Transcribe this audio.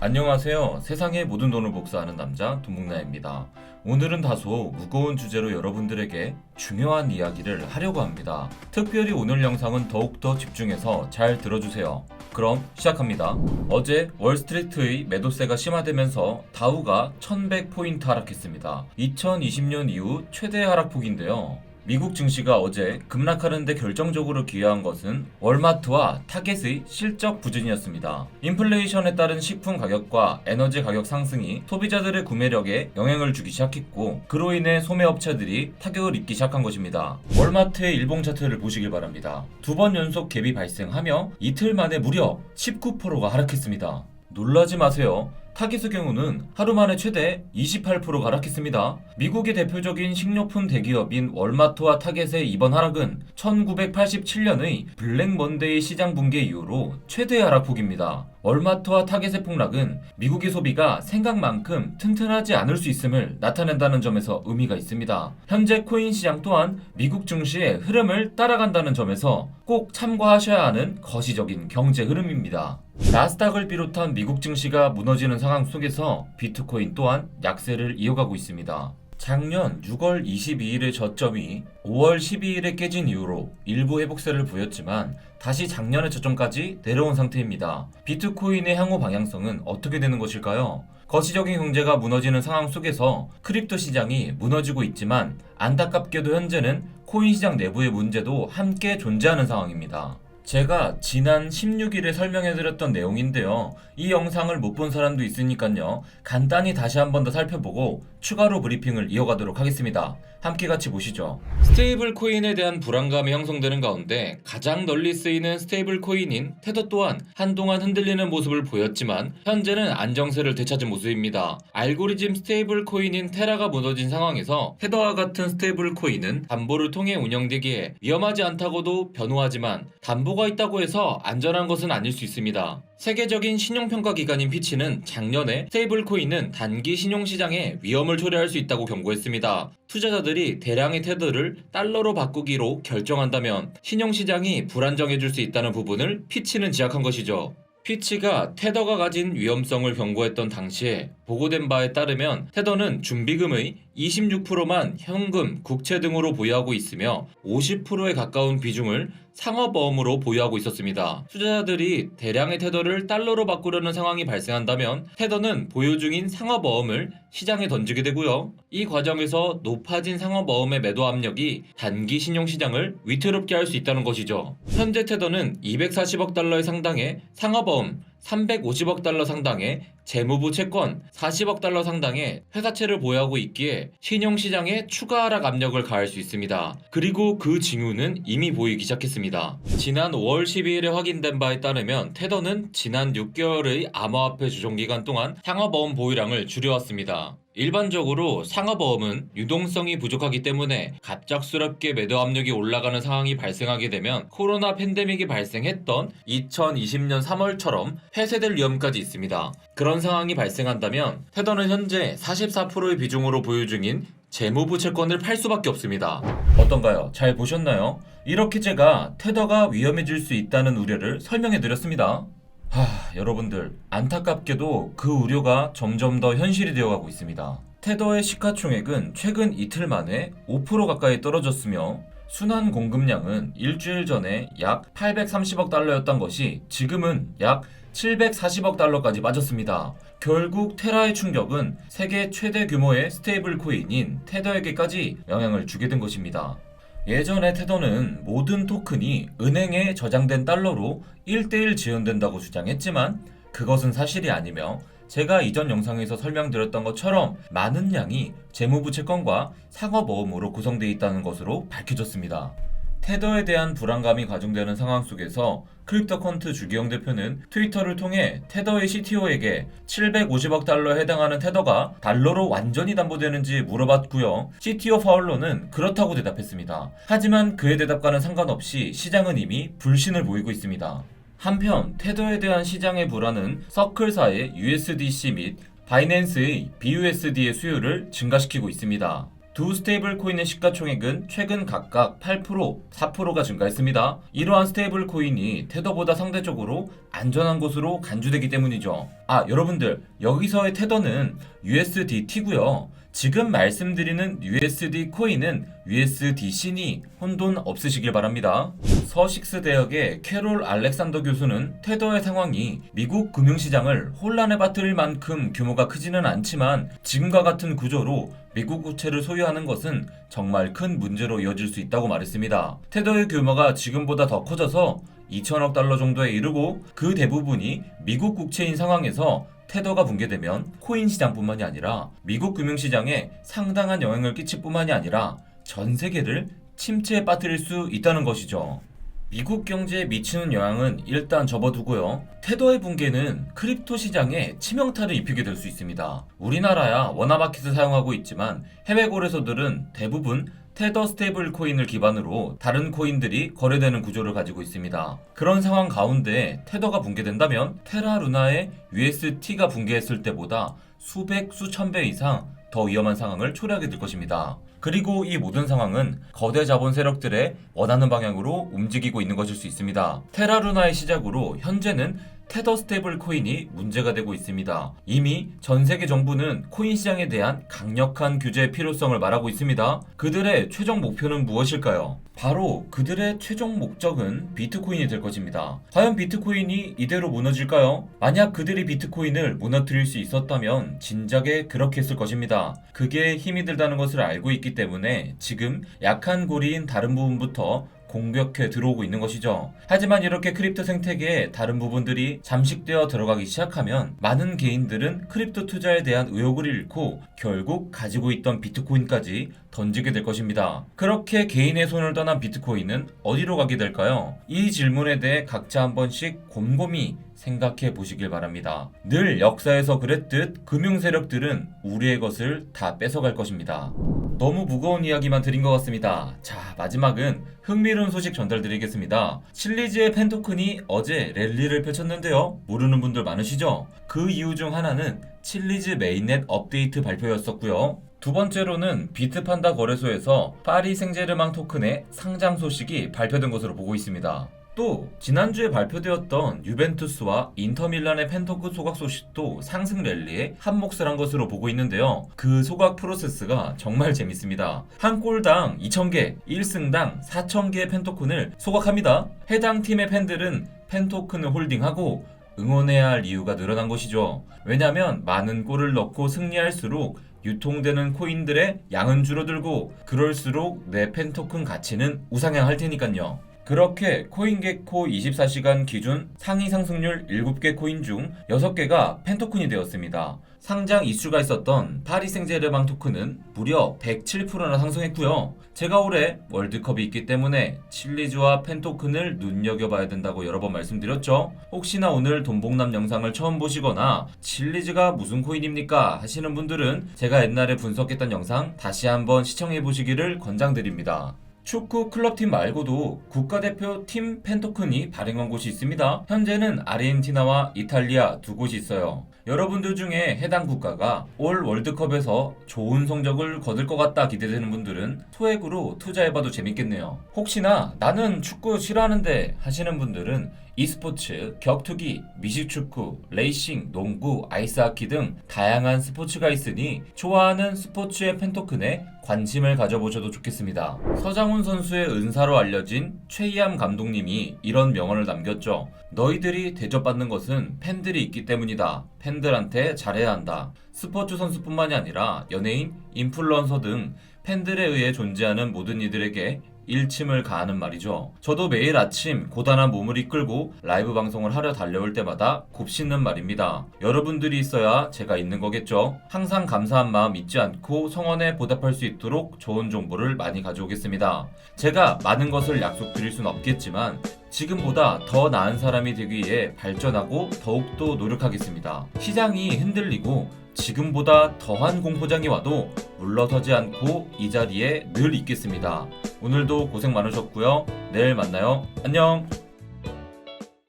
안녕하세요. 세상의 모든 돈을 복사하는 남자 돈목나입니다. 오늘은 다소 무거운 주제로 여러분들에게 중요한 이야기를 하려고 합니다. 특별히 오늘 영상은 더욱더 집중해서 잘 들어주세요. 그럼 시작합니다. 어제 월스트리트의 매도세가 심화되면서 다우가 1100포인트 하락했습니다. 2020년 이후 최대 하락폭인데요. 미국 증시가 어제 급락하는 데 결정적으로 기여한 것은 월마트와 타겟의 실적 부진이었습니다. 인플레이션에 따른 식품 가격과 에너지 가격 상승이 소비자들의 구매력에 영향을 주기 시작했고, 그로 인해 소매업체들이 타격을 입기 시작한 것입니다. 월마트의 일봉 차트를 보시길 바랍니다. 두 번 연속 갭이 발생하며 이틀 만에 무려 19%가 하락했습니다. 놀라지 마세요. 타깃의 경우는 하루 만에 최대 28%가 하락했습니다. 미국의 대표적인 식료품 대기업인 월마트와 타겟의 이번 하락은 1987년의 블랙 먼데이 시장 붕괴 이후로 최대 하락폭입니다. 월마트와 타겟의 폭락은 미국의 소비가 생각만큼 튼튼하지 않을 수 있음을 나타낸다는 점에서 의미가 있습니다. 현재 코인 시장 또한 미국 증시의 흐름을 따라간다는 점에서 꼭 참고하셔야 하는 거시적인 경제 흐름입니다. 나스닥을 비롯한 미국 증시가 무너지는 상황 속에서 비트코인 또한 약세를 이어가고 있습니다. 작년 6월 22일의 저점이 5월 12일에 깨진 이후로 일부 회복세를 보였지만 다시 작년의 저점까지 내려온 상태입니다. 비트코인의 향후 방향성은 어떻게 되는 것일까요? 거시적인 경제가 무너지는 상황 속에서 크립토 시장이 무너지고 있지만 안타깝게도 현재는 코인 시장 내부의 문제도 함께 존재하는 상황입니다. 제가 지난 16일에 설명해드렸던 내용인데요. 이 영상을 못 본 사람도 있으니까요. 간단히 다시 한 번 더 살펴보고 추가로 브리핑을 이어가도록 하겠습니다. 함께 같이 보시죠. 스테이블 코인에 대한 불안감이 형성되는 가운데 가장 널리 쓰이는 스테이블 코인인 테더 또한 한동안 흔들리는 모습을 보였지만 현재는 안정세를 되찾은 모습입니다. 알고리즘 스테이블 코인인 테라가 무너진 상황에서 테더와 같은 스테이블 코인은 담보를 통해 운영되기에 위험하지 않다고도 변호하지만 담보가 있다고 해서 안전한 것은 아닐 수 있습니다. 세계적인 신용평가 기관인 피치는 작년에 스테이블 코인은 단기 신용시장에 위험을 초래할 수 있다고 경고했습니다. 투자자들이 대량의 테더를 달러로 바꾸기로 결정한다면 신용시장이 불안정해질 수 있다는 부분을 피치는 지적한 것이죠. 피치가 테더가 가진 위험성을 경고했던 당시에 보고된 바에 따르면 테더는 준비금의 26%만 현금, 국채 등으로 보유하고 있으며 50%에 가까운 비중을 상업어음으로 보유하고 있었습니다. 투자자들이 대량의 테더를 달러로 바꾸려는 상황이 발생한다면 테더는 보유 중인 상업어음을 시장에 던지게 되고요. 이 과정에서 높아진 상업어음의 매도 압력이 단기 신용시장을 위태롭게 할 수 있다는 것이죠. 현재 테더는 240억 달러에 상당의 상업어음, 350억 달러 상당의 재무부 채권, 40억 달러 상당의 회사채를 보유하고 있기에 신용시장에 추가 하락 압력을 가할 수 있습니다. 그리고 그 징후는 이미 보이기 시작했습니다. 지난 5월 12일에 확인된 바에 따르면 테더는 지난 6개월의 암호화폐 주종기간 동안 상업어음 보유량을 줄여왔습니다. 일반적으로 상업어음은 유동성이 부족하기 때문에 갑작스럽게 매도 압력이 올라가는 상황이 발생하게 되면 코로나 팬데믹이 발생했던 2020년 3월처럼 폐쇄될 위험까지 있습니다. 그런 상황이 발생한다면 테더는 현재 44%의 비중으로 보유 중인 재무부 채권을 팔 수밖에 없습니다. 어떤가요? 잘 보셨나요? 이렇게 제가 테더가 위험해질 수 있다는 우려를 설명해드렸습니다. 여러분들, 안타깝게도 그 우려가 점점 더 현실이 되어가고 있습니다. 테더의 시가총액은 최근 이틀 만에 5% 가까이 떨어졌으며 순환 공급량은 일주일 전에 약 830억 달러였던 것이 지금은 약 740억 달러까지 빠졌습니다. 결국 테라의 충격은 세계 최대 규모의 스테이블 코인인 테더에게까지 영향을 주게 된 것입니다. 예전에 테더는 모든 토큰이 은행에 저장된 달러로 1대1 지원된다고 주장했지만 그것은 사실이 아니며 제가 이전 영상에서 설명드렸던 것처럼 많은 양이 재무부 채권과 상업어음으로 구성되어 있다는 것으로 밝혀졌습니다. 테더에 대한 불안감이 가중되는 상황 속에서 크립토컨트 주기영 대표는 트위터를 통해 테더의 CTO에게 750억 달러에 해당하는 테더가 달러로 완전히 담보되는지 물어봤고요. CTO 파울로는 그렇다고 대답했습니다. 하지만 그의 대답과는 상관없이 시장은 이미 불신을 보이고 있습니다. 한편 테더에 대한 시장의 불안은 서클사의 USDC 및 바이낸스의 BUSD의 수요를 증가시키고 있습니다. 두 스테이블 코인의 시가총액은 최근 각각 8%, 4%가 증가했습니다. 이러한 스테이블 코인이 테더보다 상대적으로 안전한 것으로 간주되기 때문이죠. 여러분들, 여기서의 테더는 USDT고요. 지금 말씀드리는 USD 코인은 USDC니 혼돈 없으시길 바랍니다. 서식스 대학의 캐롤 알렉산더 교수는 테더의 상황이 미국 금융시장을 혼란에 빠뜨릴 만큼 규모가 크지는 않지만 지금과 같은 구조로 미국 국채를 소유하는 것은 정말 큰 문제로 이어질 수 있다고 말했습니다. 테더의 규모가 지금보다 더 커져서 2천억 달러 정도에 이르고 그 대부분이 미국 국채인 상황에서 테더가 붕괴되면 코인 시장뿐만이 아니라 미국 금융시장에 상당한 영향을 끼칠 뿐만이 아니라 전 세계를 침체에 빠뜨릴 수 있다는 것이죠. 미국 경제에 미치는 영향은 일단 접어두고요. 테더의 붕괴는 크립토 시장에 치명타를 입히게 될 수 있습니다. 우리나라야 워너마켓을 사용하고 있지만 해외 거래소들은 대부분 테더 스테이블 코인을 기반으로 다른 코인들이 거래되는 구조를 가지고 있습니다. 그런 상황 가운데 테더가 붕괴된다면 테라 루나의 UST가 붕괴했을 때보다 수백, 수천 배 이상 더 위험한 상황을 초래하게 될 것입니다. 그리고 이 모든 상황은 거대 자본 세력들의 원하는 방향으로 움직이고 있는 것일 수 있습니다. 테라 루나의 시작으로 현재는 테더 스테이블 코인이 문제가 되고 있습니다. 이미 전 세계 정부는 코인 시장에 대한 강력한 규제의 필요성을 말하고 있습니다. 그들의 최종 목표는 무엇일까요? 바로 그들의 최종 목적은 비트코인이 될 것입니다. 과연 비트코인이 이대로 무너질까요? 만약 그들이 비트코인을 무너뜨릴 수 있었다면 진작에 그렇게 했을 것입니다. 그게 힘이 들다는 것을 알고 있기 때문에 지금 약한 고리인 다른 부분부터 공격해 들어오고 있는 것이죠. 하지만 이렇게 크립토 생태계의 다른 부분들이 잠식되어 들어가기 시작하면 많은 개인들은 크립토 투자에 대한 의욕을 잃고 결국 가지고 있던 비트코인까지 던지게 될 것입니다. 그렇게 개인의 손을 떠난 비트코인은 어디로 가게 될까요? 이 질문에 대해 각자 한 번씩 곰곰이 생각해 보시길 바랍니다. 늘 역사에서 그랬듯 금융 세력들은 우리의 것을 다 뺏어갈 것입니다. 너무 무거운 이야기만 드린 것 같습니다. 자, 마지막은 흥미로운 소식 전달드리겠습니다. 칠리즈의 펜토큰이 어제 랠리를 펼쳤는데요. 모르는 분들 많으시죠? 그 이유 중 하나는 칠리즈 메인넷 업데이트 발표였었고요. 두 번째로는 비트판다 거래소에서 파리 생제르맹 토큰의 상장 소식이 발표된 것으로 보고 있습니다. 또 지난주에 발표되었던 유벤투스와 인터밀란의 펜토큰 소각 소식도 상승 랠리에 한몫을 한 것으로 보고 있는데요. 그 소각 프로세스가 정말 재밌습니다. 한 골당 2,000개, 1승당 4,000개의 펜토큰을 소각합니다. 해당 팀의 팬들은 펜토큰을 홀딩하고 응원해야 할 이유가 늘어난 것이죠. 왜냐하면 많은 골을 넣고 승리할수록 유통되는 코인들의 양은 줄어들고 그럴수록 내 펜토큰 가치는 우상향할 테니까요. 그렇게 코인게코 24시간 기준 상위 상승률 7개 코인 중 6개가 펜토큰이 되었습니다. 상장 이슈가 있었던 파리 생제르맹 토큰은 무려 107%나 상승했고요. 제가 올해 월드컵이 있기 때문에 칠리즈와 펜토큰을 눈여겨봐야 된다고 여러 번 말씀드렸죠. 혹시나 오늘 돈봉남 영상을 처음 보시거나 칠리즈가 무슨 코인입니까 하시는 분들은 제가 옛날에 분석했던 영상 다시 한번 시청해보시기를 권장드립니다. 축구 클럽팀 말고도 국가대표 팀 펜토큰이 발행한 곳이 있습니다. 현재는 아르헨티나와 이탈리아 두 곳이 있어요. 여러분들 중에 해당 국가가 올 월드컵에서 좋은 성적을 거둘 것 같다 기대되는 분들은 소액으로 투자해봐도 재밌겠네요. 혹시나 나는 축구 싫어하는데 하시는 분들은 e스포츠, 격투기, 미식축구, 레이싱, 농구, 아이스하키 등 다양한 스포츠가 있으니 좋아하는 스포츠의 펜토큰에 관심을 가져보셔도 좋겠습니다. 서장훈 선수의 은사로 알려진 최희암 감독님이 이런 명언을 남겼죠. 너희들이 대접받는 것은 팬들이 있기 때문이다. 팬들한테 잘해야 한다. 스포츠 선수뿐만이 아니라 연예인, 인플루언서 등 팬들에 의해 존재하는 모든 이들에게 일침을 가하는 말이죠. 저도 매일 아침 고단한 몸을 이끌고 라이브 방송을 하려 달려올 때마다 곱씹는 말입니다. 여러분들이 있어야 제가 있는 거겠죠. 항상 감사한 마음 잊지 않고 성원에 보답할 수 있도록 좋은 정보를 많이 가져오겠습니다. 제가 많은 것을 약속드릴 순 없겠지만 지금보다 더 나은 사람이 되기 위해 발전하고 더욱더 노력하겠습니다. 시장이 흔들리고 지금보다 더한 공포장이 와도 물러서지 않고 이 자리에 늘 있겠습니다. 오늘도 고생 많으셨고요. 내일 만나요. 안녕.